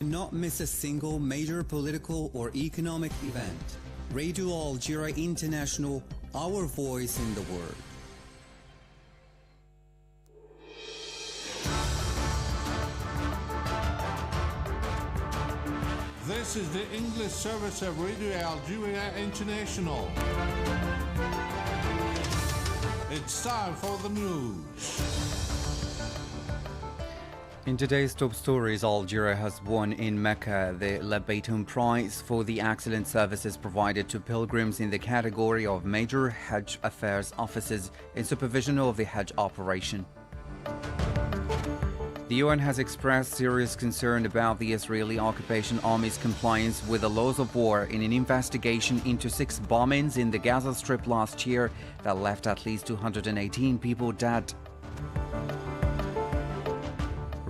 Not miss a single major political or economic event. Radio Algeria International, our voice in the world. This is the English service of Radio Algeria International. It's time for the news. In today's top stories, Algeria has won in Mecca the Labaitum Prize for the excellent services provided to pilgrims in the category of Major Hajj Affairs Offices in supervision of the Hajj operation. The UN has expressed serious concern about the Israeli occupation army's compliance with the laws of war in an investigation into 6 bombings in the Gaza Strip last year that left at least 218 people dead.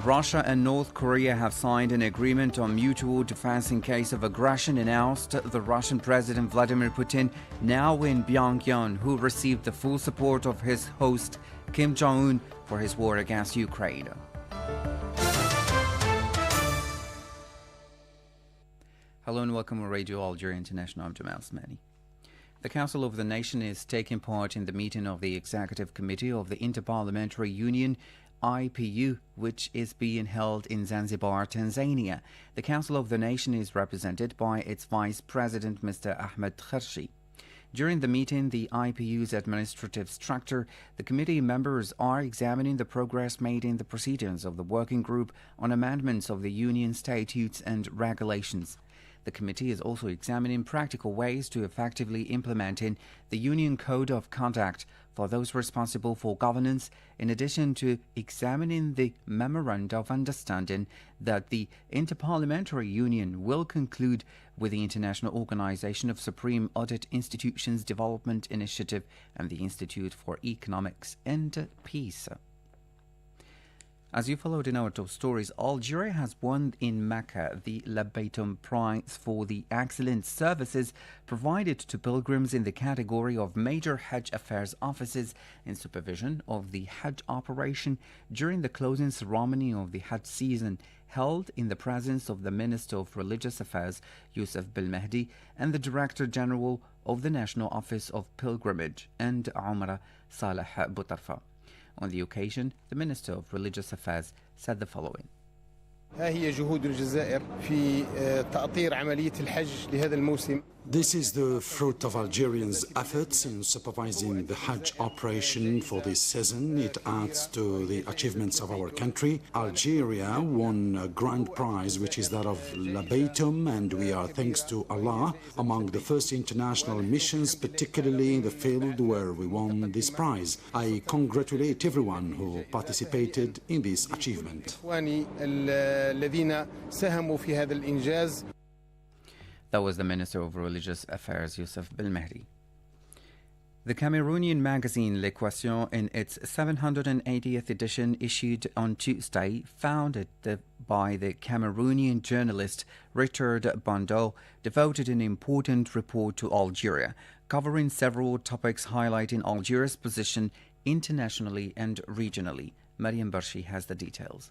Russia and North Korea have signed an agreement on mutual defense in case of aggression, announced the Russian President Vladimir Putin, now in Pyongyang, who received the full support of his host Kim Jong-un for his war against Ukraine. Hello and welcome to Radio Algeria International. I'm Jamal Smani. The Council of the Nation is taking part in the meeting of the Executive Committee of the Interparliamentary Union IPU, which is being held in Zanzibar, Tanzania. The Council of the Nation is represented by its Vice President, Mr. Ahmed Kharshi. During the meeting, the IPU's administrative structure, the committee members are examining the progress made in the proceedings of the working group on amendments of the Union statutes and regulations. The committee is also examining practical ways to effectively implementing the Union Code of Conduct for those responsible for governance, in addition to examining the Memoranda of Understanding that the Interparliamentary Union will conclude with the International Organization of Supreme Audit Institutions Development Initiative and the Institute for Economics and Peace. As you followed in our top stories, Algeria has won in Mecca the Labaitum Prize for the excellent services provided to pilgrims in the category of Major Hajj Affairs Offices in supervision of the Hajj operation during the closing ceremony of the Hajj season, held in the presence of the Minister of Religious Affairs, Youssef Belmehdi, and the Director General of the National Office of Pilgrimage and Umrah, Saleh Boutarfa. On the occasion, the Minister of Religious Affairs said the following. This is the fruit of Algerians' efforts in supervising the Hajj operation for this season. It adds to the achievements of our country. Algeria won a grand prize, which is that of Labaitum, and we are, thanks to Allah, among the first international missions, particularly in the field where we won this prize. I congratulate everyone who participated in this achievement. That was the Minister of Religious Affairs, Youssef Belmehdi. The Cameroonian magazine L'Equation, in its 780th edition issued on Tuesday, founded by the Cameroonian journalist Richard Bando, devoted an important report to Algeria, covering several topics highlighting Algeria's position internationally and regionally. Mariam Barshi has the details.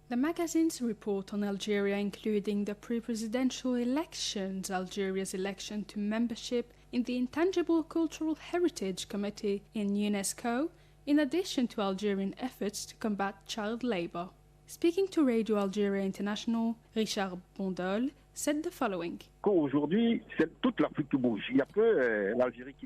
The magazine's report on Algeria, including the pre-presidential elections, Algeria's election to membership in the Intangible Cultural Heritage Committee in UNESCO, in addition to Algerian efforts to combat child labor. Speaking to Radio Algeria International, Richard Bondol said the following.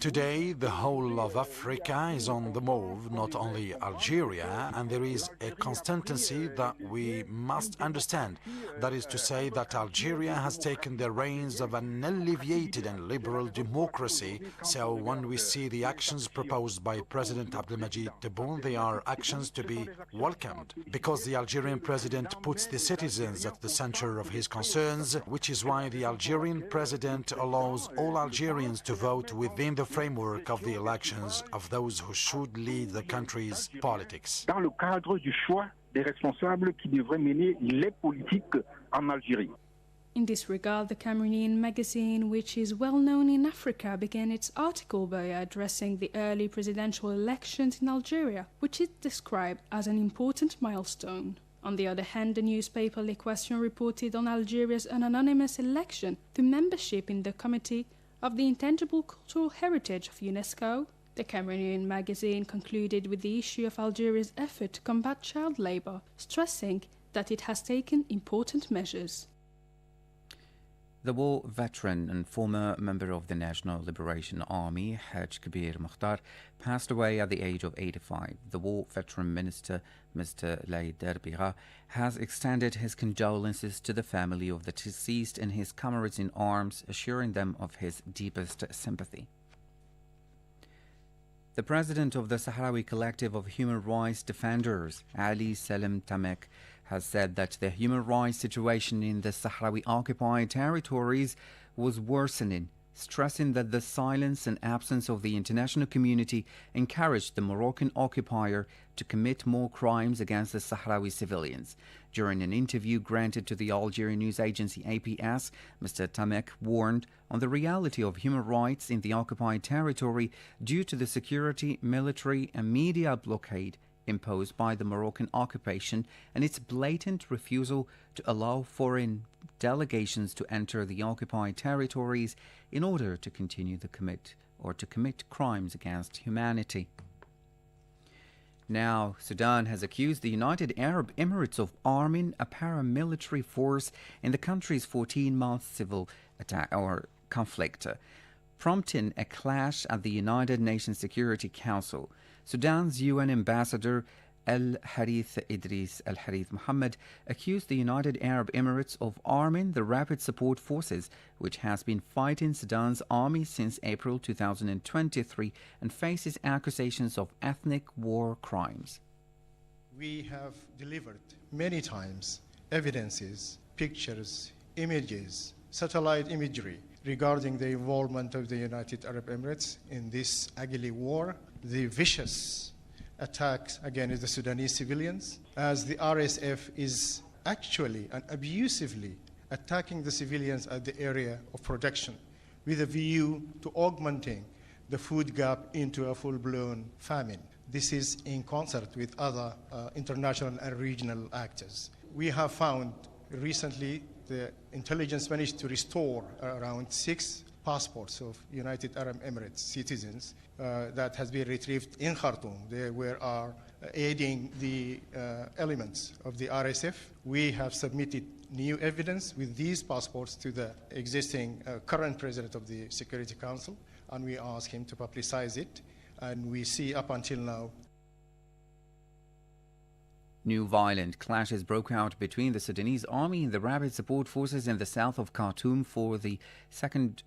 Today, the whole of Africa is on the move, not only Algeria, and there is a constancy that we must understand. That is to say that Algeria has taken the reins of an alleviated and liberal democracy. So when we see the actions proposed by President Abdelmadjid Tebboune, they are actions to be welcomed, because the Algerian president puts the citizens at the center of his concerns, which is why the Algerian president allows all Algerians to vote within the framework of the elections of those who should lead the country's politics. Dans le cadre du choix des responsables qui devraient mener les politiques en Algérie. In this regard, the Cameroonian magazine, which is well known in Africa, began its article by addressing the early presidential elections in Algeria, which it described as an important milestone. On the other hand, the newspaper Le Question reported on Algeria's anonymous election to membership in the Committee of the Intangible Cultural Heritage of UNESCO. The Cameroonian magazine concluded with the issue of Algeria's effort to combat child labour, stressing that it has taken important measures. The war veteran and former member of the National Liberation Army, Haj Kabir Mukhtar, passed away at the age of 85. The war veteran minister, Mr. Laider Bira, has extended his condolences to the family of the deceased and his comrades in arms, assuring them of his deepest sympathy. The president of the Sahrawi Collective of Human Rights Defenders, Ali Salim Tamek, has said that the human rights situation in the Sahrawi occupied territories was worsening, stressing that the silence and absence of the international community encouraged the Moroccan occupier to commit more crimes against the Sahrawi civilians. During an interview granted to the Algerian news agency APS, Mr. Tamek warned on the reality of human rights in the occupied territory due to the security, military and media blockade imposed by the Moroccan occupation and its blatant refusal to allow foreign delegations to enter the occupied territories in order to continue to commit crimes against humanity. Now, Sudan has accused the United Arab Emirates of arming a paramilitary force in the country's 14-month civil attack or conflict, prompting a clash at the United Nations Security Council. Sudan's UN ambassador Al-Harith Idris Al-Harith Mohammed accused the United Arab Emirates of arming the Rapid Support Forces, which has been fighting Sudan's army since April 2023 and faces accusations of ethnic war crimes. We have delivered many times evidences, pictures, images, satellite imagery regarding the involvement of the United Arab Emirates in this ugly war, the vicious attacks against the Sudanese civilians, as the RSF is actually and abusively attacking the civilians at the area of production with a view to augmenting the food gap into a full-blown famine. This is in concert with other international and regional actors. We have found recently the intelligence managed to restore around 6 passports of United Arab Emirates citizens that has been retrieved in Khartoum. They are aiding the elements of the RSF. We have submitted new evidence with these passports to the existing current president of the Security Council, and we ask him to publicize it. And we see up until now new violent clashes broke out between the Sudanese army and the Rapid Support Forces in the south of Khartoum for the second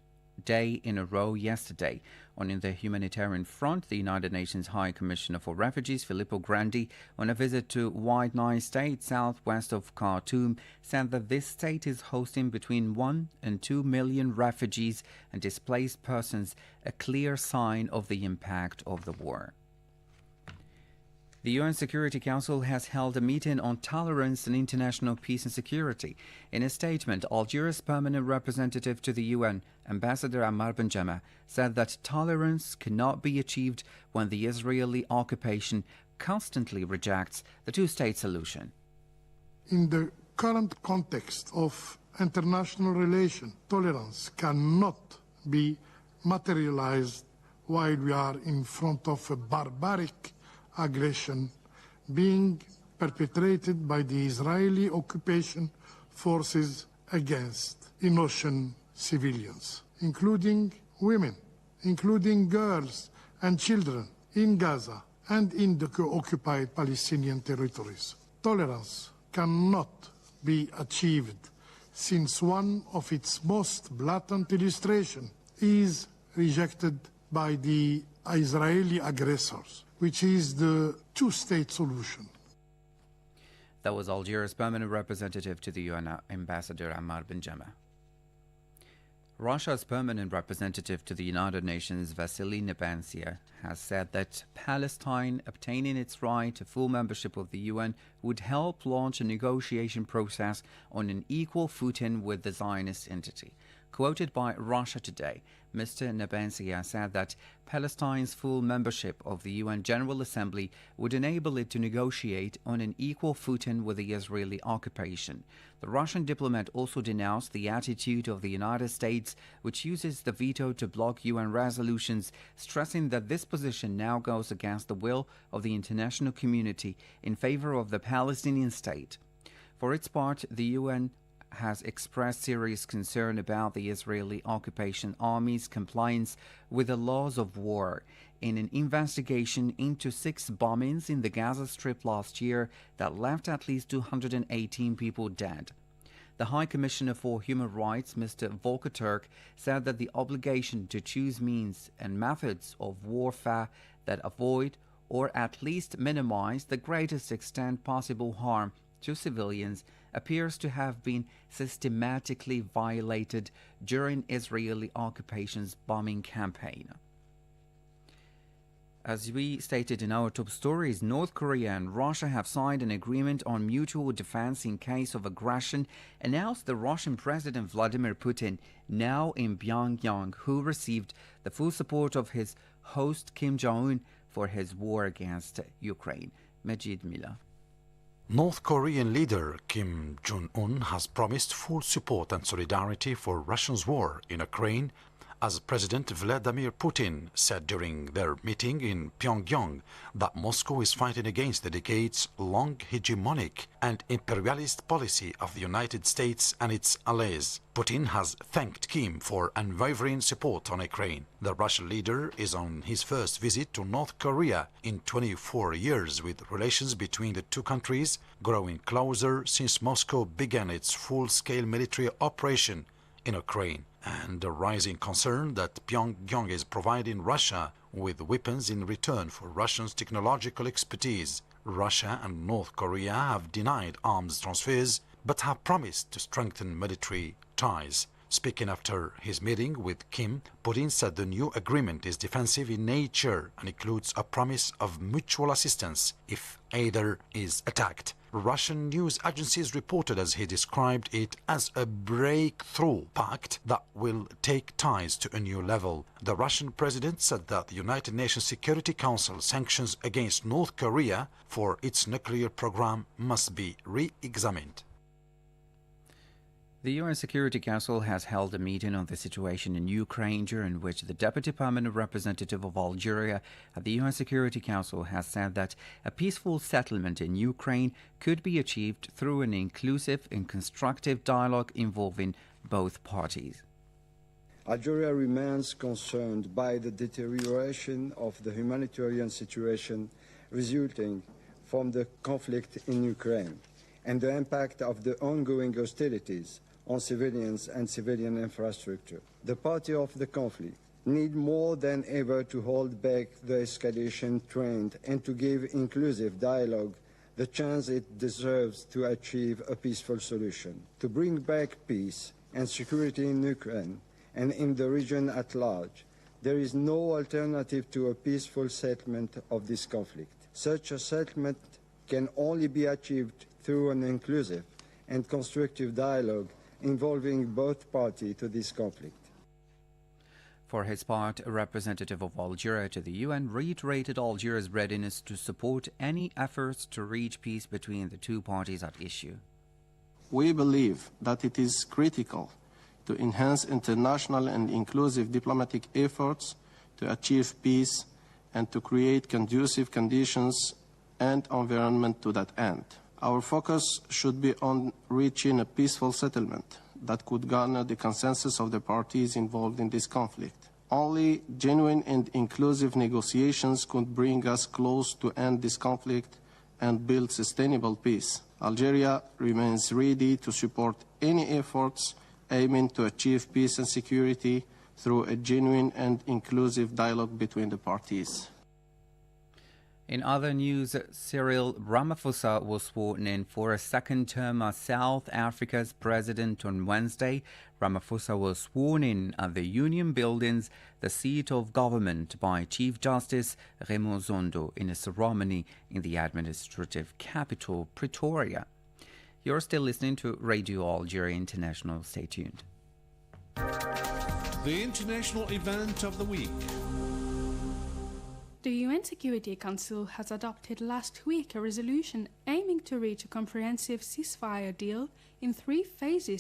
day in a row yesterday. On the humanitarian front, the United Nations High Commissioner for Refugees, Filippo Grandi, on a visit to White Nile State, southwest of Khartoum, said that this state is hosting between 1 and 2 million refugees and displaced persons, a clear sign of the impact of the war. The UN Security Council has held a meeting on tolerance and international peace and security. In a statement, Algeria's permanent representative to the UN, Ambassador Ammar Benjama, said that tolerance cannot be achieved when the Israeli occupation constantly rejects the two-state solution. In the current context of international relations, tolerance cannot be materialized while we are in front of a barbaric aggression being perpetrated by the Israeli occupation forces against innocent civilians, including women, including girls and children in Gaza and in the occupied Palestinian territories. Tolerance cannot be achieved since one of its most blatant illustrations is rejected by the Israeli aggressors, which is the two-state solution. That was Algeria's permanent representative to the UN, Ambassador Ammar Benjama. Russia's permanent representative to the United Nations, Vasily Nebenzia, has said that Palestine obtaining its right to full membership of the UN would help launch a negotiation process on an equal footing with the Zionist entity. Quoted by Russia Today, Mr. Nebenzia said that Palestine's full membership of the UN General Assembly would enable it to negotiate on an equal footing with the Israeli occupation. The Russian diplomat also denounced the attitude of the United States, which uses the veto to block UN resolutions, stressing that this position now goes against the will of the international community in favor of the Palestinian state. For its part, the UN has expressed serious concern about the Israeli occupation army's compliance with the laws of war in an investigation into 6 bombings in the Gaza Strip last year that left at least 218 people dead. The High Commissioner for Human Rights, Mr. Volker Turk, said that the obligation to choose means and methods of warfare that avoid or at least minimize the greatest extent possible harm to civilians appears to have been systematically violated during Israeli occupation's bombing campaign. As we stated in our top stories, North Korea and Russia have signed an agreement on mutual defense in case of aggression, announced the Russian President Vladimir Putin, now in Pyongyang, who received the full support of his host Kim Jong-un for his war against Ukraine. Majid Mila. North Korean leader Kim Jong-un has promised full support and solidarity for Russia's war in Ukraine, as President Vladimir Putin said during their meeting in Pyongyang that Moscow is fighting against the decades-long hegemonic and imperialist policy of the United States and its allies. Putin has thanked Kim for unwavering support on Ukraine. The Russian leader is on his first visit to North Korea in 24 years, with relations between the two countries growing closer since Moscow began its full-scale military operation in Ukraine, and a rising concern that Pyongyang is providing Russia with weapons in return for Russia's technological expertise. Russia and North Korea have denied arms transfers but have promised to strengthen military ties. Speaking after his meeting with Kim, Putin said the new agreement is defensive in nature and includes a promise of mutual assistance if either is attacked. Russian news agencies reported as he described it as a breakthrough pact that will take ties to a new level. The Russian president said that the United Nations Security Council sanctions against North Korea for its nuclear program must be re-examined. The UN Security Council has held a meeting on the situation in Ukraine, during which the Deputy Permanent Representative of Algeria at the UN Security Council has said that a peaceful settlement in Ukraine could be achieved through an inclusive and constructive dialogue involving both parties. Algeria remains concerned by the deterioration of the humanitarian situation resulting from the conflict in Ukraine and the impact of the ongoing hostilities on civilians and civilian infrastructure. The party of the conflict need more than ever to hold back the escalation trend and to give inclusive dialogue the chance it deserves to achieve a peaceful solution. To bring back peace and security in Ukraine and in the region at large, there is no alternative to a peaceful settlement of this conflict. Such a settlement can only be achieved through an inclusive and constructive dialogue involving both parties to this conflict. For his part, a representative of Algeria to the UN reiterated Algeria's readiness to support any efforts to reach peace between the two parties at issue. We believe that it is critical to enhance international and inclusive diplomatic efforts to achieve peace and to create conducive conditions and environment to that end. Our focus should be on reaching a peaceful settlement that could garner the consensus of the parties involved in this conflict. Only genuine and inclusive negotiations could bring us close to end this conflict and build sustainable peace. Algeria remains ready to support any efforts aiming to achieve peace and security through a genuine and inclusive dialogue between the parties. In other news, Cyril Ramaphosa was sworn in for a second term as South Africa's president on Wednesday. Ramaphosa was sworn in at the Union Buildings, the seat of government, by Chief Justice Raymond Zondo in a ceremony in the administrative capital, Pretoria. You're still listening to Radio Algeria International. Stay tuned. the international event of the week. The UN Security Council has adopted last week a resolution aiming to reach a comprehensive ceasefire deal in 3 phases